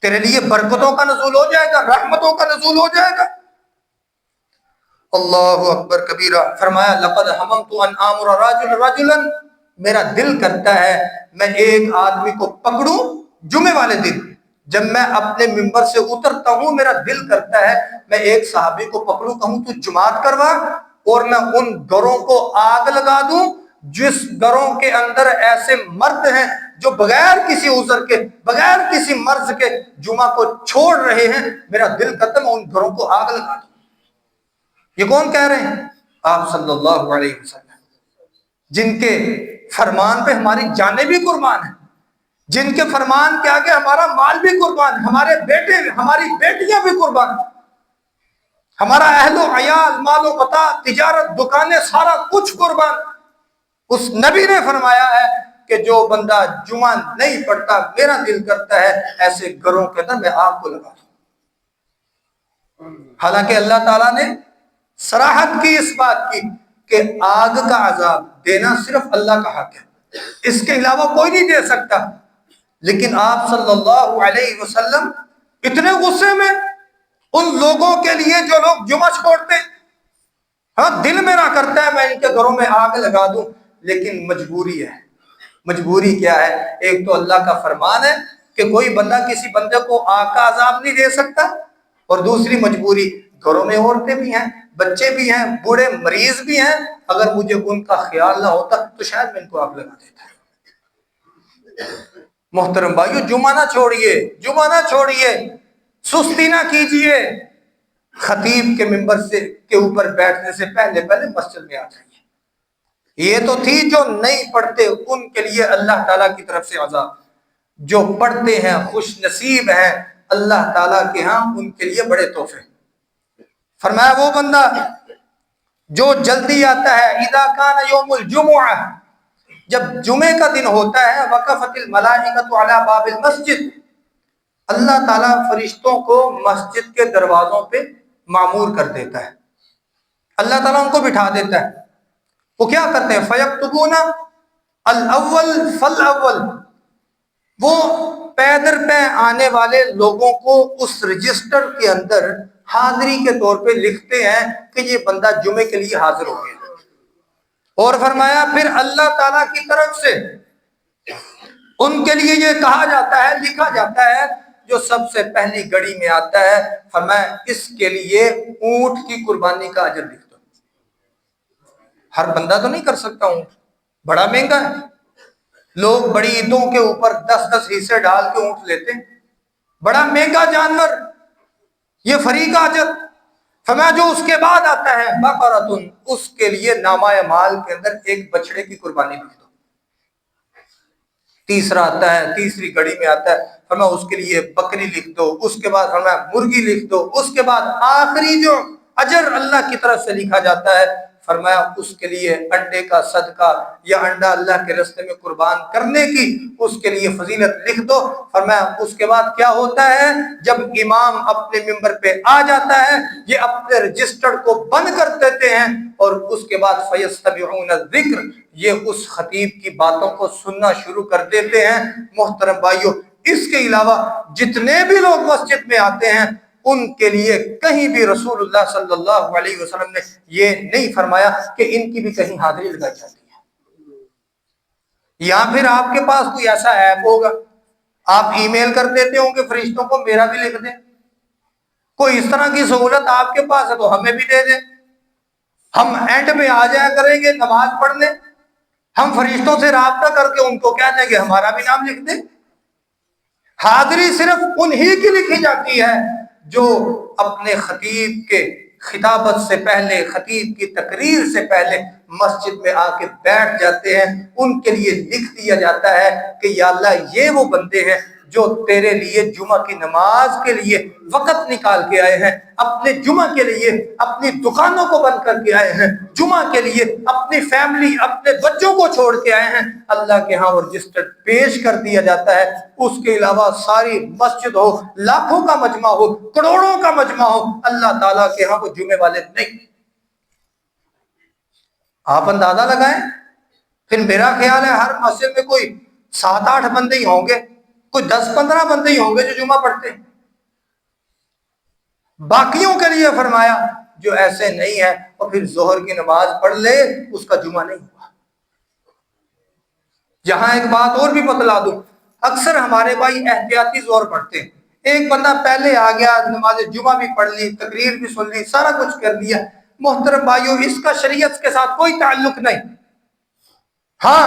تیرے لیے برکتوں کا نزول ہو جائے گا، رحمتوں کا نزول ہو جائے گا۔ اللہ اکبر کبیرہ، فرمایا لقد حممت ان آمر رجلا، میرا دل کرتا ہے میں ایک آدمی کو پکڑوں جمعے والے دن، جب میں اپنے منبر سے اترتا ہوں میرا دل کرتا ہے میں ایک صحابی کو پکڑوں، کہوں تو جماعت کروا، اور میں ان گھروں کو آگ لگا دوں جس گھروں کے اندر ایسے مرد ہیں جو بغیر کسی عذر کے، بغیر کسی مرض کے جمعہ کو چھوڑ رہے ہیں، میرا دل کرتا ہے میں ان گھروں کو آگ لگا دوں۔ یہ کون کہہ رہے ہیں؟ آپ صلی اللہ علیہ وسلم، جن کے فرمان پہ ہماری جانیں بھی قربان ہیں، جن کے فرمان کے آگے ہمارا مال بھی قربان، ہمارے بیٹے، ہماری بیٹیاں بھی قربان، ہمارا اہل و عیال، مال و متاع، تجارت، دکانیں، سارا کچھ قربان۔ اس نبی نے فرمایا ہے کہ جو بندہ جمعہ نہیں پڑھتا میرا دل کرتا ہے ایسے گھروں کے اندر میں آگ کو لگا دوں۔ حالانکہ اللہ تعالیٰ نے صراحت کی اس بات کی کہ آگ کا عذاب دینا صرف اللہ کا حق ہے، اس کے علاوہ کوئی نہیں دے سکتا، لیکن آپ صلی اللہ علیہ وسلم اتنے غصے میں ان لوگوں کے لیے جو لوگ جمعہ چھوڑتے، ہاں دل میرا کرتا ہے میں ان کے گھروں میں آگ لگا دوں، لیکن مجبوری ہے۔ مجبوری کیا ہے؟ ایک تو اللہ کا فرمان ہے کہ کوئی بندہ کسی بندے کو آگ کا عذاب نہیں دے سکتا، اور دوسری مجبوری گھروں میں عورتیں بھی ہیں، بچے بھی ہیں، بوڑھے مریض بھی ہیں، اگر مجھے ان کا خیال نہ ہوتا تو شاید میں ان کو آگ لگا دیتا۔ محترم بھائیو، جمعہ نہ چھوڑیے، جمعہ نہ چھوڑیے، سستی نہ کیجیے، خطیب کے منبر سے کے اوپر بیٹھنے سے پہلے پہلے مسجد میں آ جائیے۔ یہ تو تھی جو نہیں پڑھتے ان کے لیے اللہ تعالیٰ کی طرف سے عذاب، جو پڑھتے ہیں خوش نصیب ہیں، اللہ تعالیٰ کے ہاں ان کے لیے بڑے تحفے۔ فرمایا وہ بندہ جو جلدی آتا ہے، اذا کان یوم الجمعہ، جب جمعے کا دن ہوتا ہے، وقفت الملائکۃ علی باب المسجد، اللہ تعالیٰ فرشتوں کو مسجد کے دروازوں پہ معمور کر دیتا ہے، اللہ تعالیٰ ان کو بٹھا دیتا ہے، وہ کیا کرتے ہیں؟ فیکتبون الاول فالاول، وہ پے در پے آنے والے لوگوں کو اس رجسٹر کے اندر حاضری کے طور پہ لکھتے ہیں کہ یہ بندہ جمعے کے لیے حاضر ہو گیا۔ اور فرمایا پھر اللہ تعالیٰ کی طرف سے ان کے لیے یہ کہا جاتا ہے، لکھا جاتا ہے، جو سب سے پہلی گڑی میں آتا ہے، فرمایا اس کے لیے اونٹ کی قربانی کا اجر لکھ دو۔ ہر بندہ تو نہیں کر سکتا، اونٹ بڑا مہنگا ہے، لوگ بڑی عیدوں کے اوپر 10-10 حصے ڈال کے اونٹ لیتے ہیں، بڑا مہنگا جانور، یہ فری کا اجر۔ فرمایا جو اس کے بعد آتا ہے بقرۃ، اس کے لیے نامہ مال کے اندر ایک بچڑے کی قربانی لکھ دو۔ تیسرا آتا ہے، تیسری گڑی میں آتا ہے، فرمایا اس کے لیے بکری لکھ دو، اس کے بعد فرمایا مرغی لکھ دو، اس کے بعد آخری جو اجر اللہ کی طرف سے لکھا جاتا ہے، فرمایا اس کے لیے انڈے کا صدقہ یا انڈا اللہ کے راستے میں قربان کرنے کی اس کے لیے فضیلت لکھ دو۔ فرمایا اس کے بعد کیا ہوتا ہے؟ جب امام اپنے ممبر پہ آ جاتا ہے، یہ اپنے رجسٹر کو بند کر دیتے ہیں اور اس کے بعد فیستمعون الذکر، یہ اس خطیب کی باتوں کو سننا شروع کر دیتے ہیں۔ محترم بھائیو، اس کے علاوہ جتنے بھی لوگ مسجد میں آتے ہیں ان کے لیے کہیں بھی رسول اللہ صلی اللہ علیہ وسلم نے یہ نہیں فرمایا کہ ان کی بھی کہیں حاضری لگائی جاتی ہے۔ یا پھر آپ کے پاس کوئی ایسا ایپ ہوگا، آپ ای میل کر دیتے ہوں گے فرشتوں کو میرا بھی لکھ دیں، کوئی اس طرح کی سہولت آپ کے پاس ہے تو ہمیں بھی دے دیں، ہم اینڈ میں آ جایا کریں گے نماز پڑھنے، ہم فرشتوں سے رابطہ کر کے ان کو کہہ دیں کہ ہمارا بھی نام لکھ دیں۔ حاضری صرف انہی کی لکھی جاتی ہے جو اپنے خطیب کے خطابت سے پہلے، خطیب کی تقریر سے پہلے مسجد میں آ کے بیٹھ جاتے ہیں۔ ان کے لیے لکھ دیا جاتا ہے کہ یا اللہ یہ وہ بندے ہیں جو تیرے لیے جمعہ کی نماز کے لیے وقت نکال کے آئے ہیں، اپنے جمعہ کے لیے اپنی دکانوں کو بند کر کے آئے ہیں، جمعہ کے لیے اپنی فیملی، اپنے بچوں کو چھوڑ کے آئے ہیں۔ اللہ کے ہاں وہ رجسٹر پیش کر دیا جاتا ہے۔ اس کے علاوہ ساری مسجد ہو، لاکھوں کا مجمع ہو، کروڑوں کا مجمع ہو، اللہ تعالیٰ کے ہاں وہ جمعے والے نہیں۔ آپ اندازہ لگائیں، پھر میرا خیال ہے ہر مسجد میں کوئی 7-8 بندے ہی ہوں گے، کوئی 10-15 بندے ہی ہوں گے جو جمعہ پڑھتے ہیں۔ باقیوں کے لیے فرمایا جو ایسے نہیں ہے اور پھر ظہر کی نماز پڑھ لے، اس کا جمعہ نہیں ہوا۔ یہاں ایک بات اور بھی بتلا دوں، اکثر ہمارے بھائی احتیاطی ظہر پڑھتے ہیں، ایک بندہ پہلے آ گیا، نماز جمعہ بھی پڑھ لی، تقریر بھی سن لی، سارا کچھ کر لیا۔ محترم بھائیوں، اس کا شریعت کے ساتھ کوئی تعلق نہیں۔ ہاں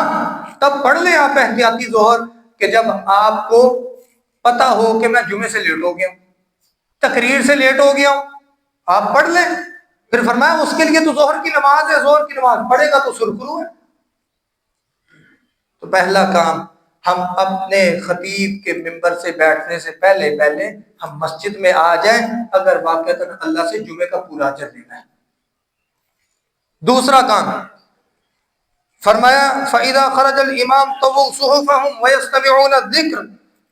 تب پڑھ لیں آپ احتیاطی ظہر کہ جب آپ کو پتا ہو کہ میں جمعے سے لیٹ ہو گیا ہوں، تقریر سے لیٹ ہو گیا ہوں، آپ پڑھ لیں۔ پھر فرمایا اس کے لیے تو ظہر کی نماز ہے، ظہر کی نماز پڑھے گا تو سرخرو ہے۔ تو پہلا کام، ہم اپنے خطیب کے ممبر سے بیٹھنے سے پہلے ہم مسجد میں آ جائیں اگر واقعتاً اللہ سے جمعے کا پورا اجر لینا ہے۔ دوسرا کام فرمایا فَإِذَا خَرَجَ الْإِمَامُ طَوُّوا صُحُفَهُمْ وَيَسْتَمِعُونَ الذِّكْرَ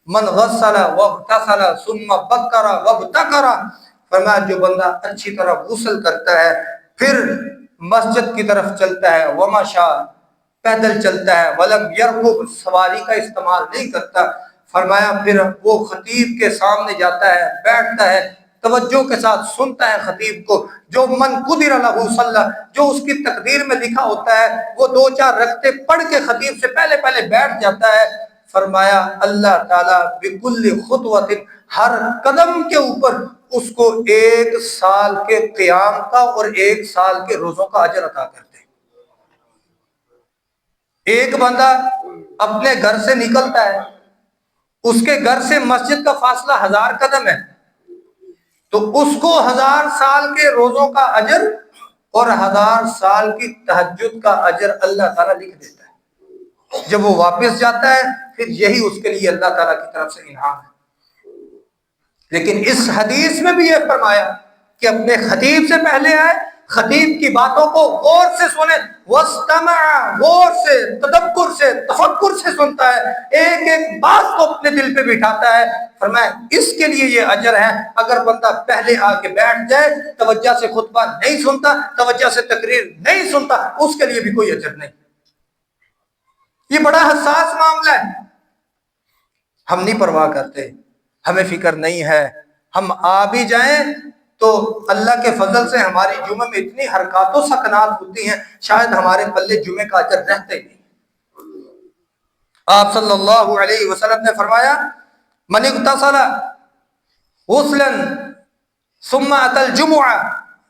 مَنْ غَسَّلَ وَاغْتَسَلَ ثُمَّ بَكَّرَ وَابْتَكَرَ۔ فرمایا جو بندہ اچھی طرح غسل کرتا ہے، پھر مسجد کی طرف چلتا ہے، وَمَشَى، پیدل چلتا ہے، وَلَمْ يَرْكُبْ، سواری کا استعمال نہیں کرتا، فرمایا پھر وہ خطیب کے سامنے جاتا ہے، بیٹھتا ہے، توجہ کے ساتھ سنتا ہے خطیب کو، جو من قدر لہ صلی، جو اس کی تقدیر میں لکھا ہوتا ہے وہ 2-4 رکعتیں پڑھ کے خطیب سے پہلے بیٹھ جاتا ہے۔ فرمایا اللہ تعالیٰ بکل خطوۃ، ہر قدم کے اوپر اس کو 1 سال کے قیام کا اور 1 سال کے روزوں کا اجر عطا کرتے ہیں۔ ایک بندہ اپنے گھر سے نکلتا ہے، اس کے گھر سے مسجد کا فاصلہ 1000 قدم ہے، تو اس کو 1000 سال کے روزوں کا اجر اور 1000 سال کی تہجد کا اجر اللہ تعالیٰ لکھ دیتا ہے۔ جب وہ واپس جاتا ہے پھر یہی اس کے لیے اللہ تعالیٰ کی طرف سے انعام ہے۔ لیکن اس حدیث میں بھی یہ فرمایا کہ اپنے خطیب سے پہلے آئے، خطیب کی باتوں کو غور سے سنیں، واستمع، غور سے، تدبر سے، تفکر سے سنتا ہے، ایک ایک بات کو اپنے دل پہ بٹھاتا ہے۔ فرمایا اس کے لیے یہ اجر ہے۔ اگر بندہ پہلے آ کے بیٹھ جائے، توجہ سے خطبہ نہیں سنتا، توجہ سے تقریر نہیں سنتا، اس کے لیے بھی کوئی اجر نہیں۔ یہ بڑا حساس معاملہ ہے، ہم نہیں پرواہ کرتے، ہمیں فکر نہیں ہے۔ ہم آ بھی جائیں تو اللہ کے فضل سے ہماری جمعہ میں اتنی حرکات و سکنات ہوتی ہیں، شاید ہمارے پلے جمعے کا اجر رہتے نہیں۔ آپ صلی اللہ علیہ وسلم نے فرمایا من اغتسل غسلا ثم اتى الجمعہ،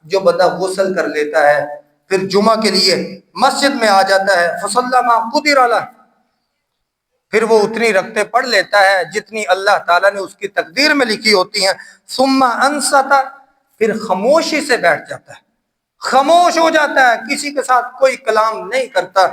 جو بندہ غسل کر لیتا ہے پھر جمعہ کے لیے مسجد میں آ جاتا ہے، فصلی ما قدر له، پھر وہ اتنی رکعتیں پڑھ لیتا ہے جتنی اللہ تعالیٰ نے اس کی تقدیر میں لکھی ہوتی ہیں، ثم انصت، پھر خاموشی سے بیٹھ جاتا ہے، خاموش ہو جاتا ہے، کسی کے ساتھ کوئی کلام نہیں کرتا۔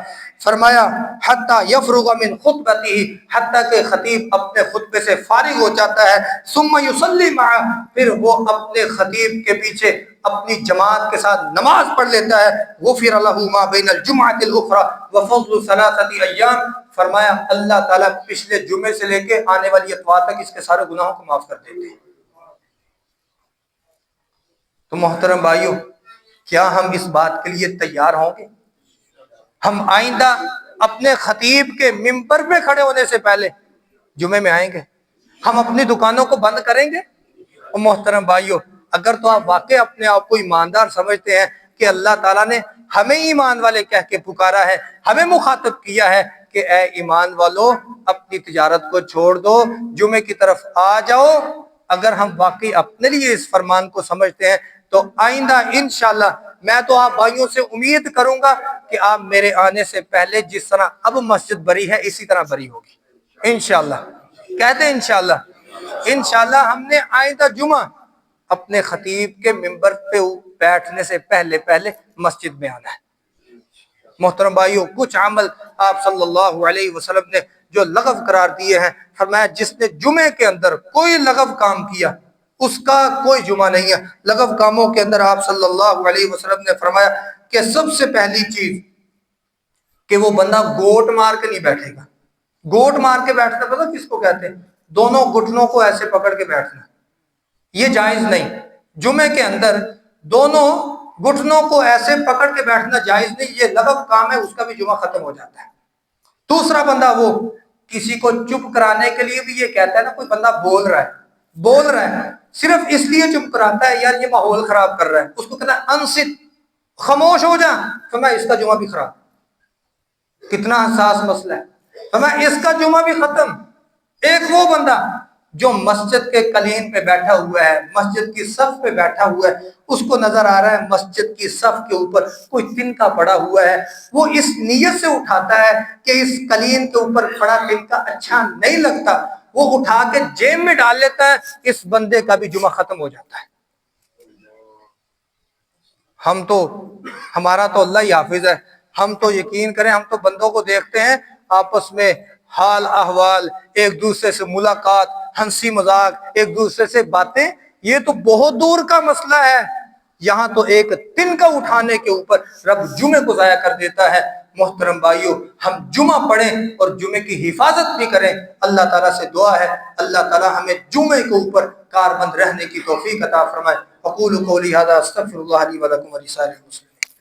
فرمایا حتی یفرغ من خطبتہ، حتیٰ کہ خطیب اپنے خطبے سے فارغ ہو جاتا ہے، ثم یصلی معہ، پھر وہ اپنے خطیب کے پیچھے اپنی جماعت کے ساتھ نماز پڑھ لیتا ہے، غفر لہ ما بین الجمعۃ الاخری وفضل ثلاثۃ ایام، فرمایا اللہ تعالیٰ پچھلے جمعے سے لے کے آنے والی اتوار تک اس کے سارے گناہوں کو معاف کر دیتے ہیں۔ تو محترم بھائیوں، کیا ہم اس بات کے لیے تیار ہوں گے؟ ہم آئندہ اپنے خطیب کے ممبر میں کھڑے ہونے سے پہلے جمعے میں آئیں گے؟ ہم اپنی دکانوں کو بند کریں گے؟ اور محترم بھائیوں، اگر تو آپ واقع اپنے آپ کو ایماندار سمجھتے ہیں کہ اللہ تعالیٰ نے ہمیں ایمان والے کہہ کے پکارا ہے، ہمیں مخاطب کیا ہے کہ اے ایمان والو اپنی تجارت کو چھوڑ دو، جمعے کی طرف آ جاؤ، اگر ہم واقعی اپنے لیے اس فرمان کو سمجھتے ہیں تو آئندہ انشاءاللہ میں تو آپ بھائیوں سے امید کروں گا کہ آپ میرے آنے سے پہلے جس طرح اب مسجد بری ہے اسی طرح بری ہوگی انشاءاللہ۔ کہتے ہیں انشاءاللہ، انشاءاللہ ہم نے آئندہ جمعہ اپنے خطیب کے ممبر پہ بیٹھنے سے پہلے مسجد میں آنا ہے۔ محترم بھائیوں، کچھ عمل آپ صلی اللہ علیہ وسلم نے جو لغو قرار دیے ہیں، فرمایا جس نے جمعے کے اندر کوئی لغو کام کیا اس کا کوئی جمعہ نہیں ہے۔ لغو کاموں کے اندر آپ صلی اللہ علیہ وسلم نے فرمایا کہ سب سے پہلی چیز کہ وہ بندہ گوٹ مار کے نہیں بیٹھے گا۔ گوٹ مار کے بیٹھنا پتہ کس کو کہتے ہیں؟ دونوں گھٹنوں کو ایسے پکڑ کے بیٹھنا، یہ جائز نہیں۔ جمعے کے اندر دونوں گھٹنوں کو ایسے پکڑ کے بیٹھنا جائز نہیں، یہ لغو کام ہے، اس کا بھی جمعہ ختم ہو جاتا ہے۔ دوسرا بندہ وہ کسی کو چپ کرانے کے لیے بھی یہ کہتا ہے نا، کوئی بندہ بول رہا ہے صرف اس لیے چپ کراتا ہے یار یہ ماحول خراب کر رہا ہے، اس کو کہتا ہے انصت، خاموش ہو جا، فرمایا اس کا جمعہ بھی خراب۔ کتنا حساس مسئلہ ہے، فرمایا اس کا جمعہ بھی ختم۔ ایک وہ بندہ جو مسجد کے قلین پہ بیٹھا ہوا ہے، مسجد کی صف پہ بیٹھا ہوا ہے، اس کو نظر آ رہا ہے مسجد کی صف کے اوپر کوئی تنکا پڑا ہوا ہے، وہ اس نیت سے اٹھاتا ہے کہ اس قلین کے اوپر پڑا تنکا اچھا نہیں لگتا، وہ اٹھا کے جیب میں ڈال لیتا ہے، اس بندے کا بھی جمعہ ختم ہو جاتا ہے۔ ہمارا تو اللہ ہی حافظ ہے، ہم تو یقین کریں، ہم تو بندوں کو دیکھتے ہیں آپس میں حال احوال، ایک دوسرے سے ملاقات، ہنسی مذاق، ایک دوسرے سے باتیں، یہ تو بہت دور کا مسئلہ ہے۔ یہاں تو ایک تنکا اٹھانے کے اوپر رب جمعے کو ضائع کر دیتا ہے۔ محترم بھائیوں، ہم جمعہ پڑھیں اور جمعے کی حفاظت بھی کریں۔ اللہ تعالیٰ سے دعا ہے اللہ تعالیٰ ہمیں جمعے کے اوپر کاربند رہنے کی توفیق عطا فرمائے۔ اقول قولی ھذا استغفر اللہ لی ولکم ولسائر المسلمین۔